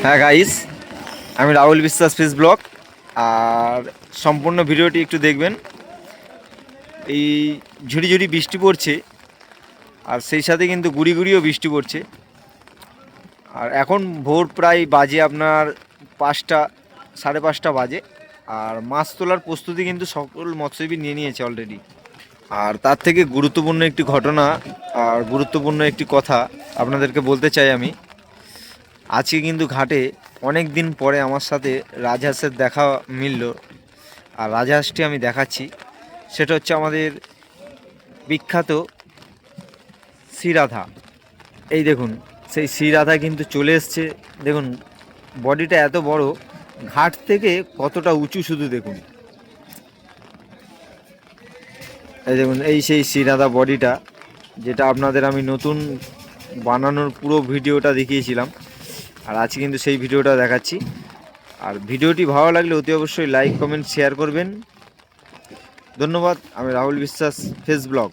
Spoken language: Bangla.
হ্যাঁ গাইস, আমি রাহুল বিশ্বাস ফেস ব্লগ। আর সম্পূর্ণ ভিডিওটি একটু দেখবেন। এই ঝুড়ি ঝুড়ি বৃষ্টি পড়ছে, আর সেই সাথে কিন্তু গুড়ি গুড়িও বৃষ্টি পড়ছে। আর এখন ভোর প্রায় বাজে আপনার 5টা, 5:30 বাজে। আর মাছ তোলার প্রস্তুতি কিন্তু সকল মৎস্যজীবী নিয়ে নিয়েছে অলরেডি। আর তার থেকে গুরুত্বপূর্ণ একটি ঘটনা আর গুরুত্বপূর্ণ একটি কথা আপনাদেরকে বলতে চাই আমি। আজকে কিন্তু ঘাটে অনেক দিন পরে আমার সাথে রাজহাঁসের দেখা মিলল। আর রাজহাঁসটি আমি দেখাচ্ছি, সেটা হচ্ছে আমাদের বিখ্যাত শ্রীরাধা। এই দেখুন, সেই শ্রীরাধা কিন্তু চলে এসছে। দেখুন বডিটা এত বড়, ঘাট থেকে কতটা উঁচু শুধু দেখুন। এই দেখুন, এই সেই শ্রীরাধা বডিটা, যেটা আপনাদের আমি নতুন বানানোর পুরো ভিডিওটা দেখিয়েছিলাম। আর আজকে কিন্তু সেই ভিডিওটা দেখাচ্ছি। আর ভিডিওটি ভালো লাগলে অতি অবশ্যই লাইক, কমেন্ট, শেয়ার করবেন। ধন্যবাদ। আমি রাহুল বিশ্বাস ফেস ব্লগ।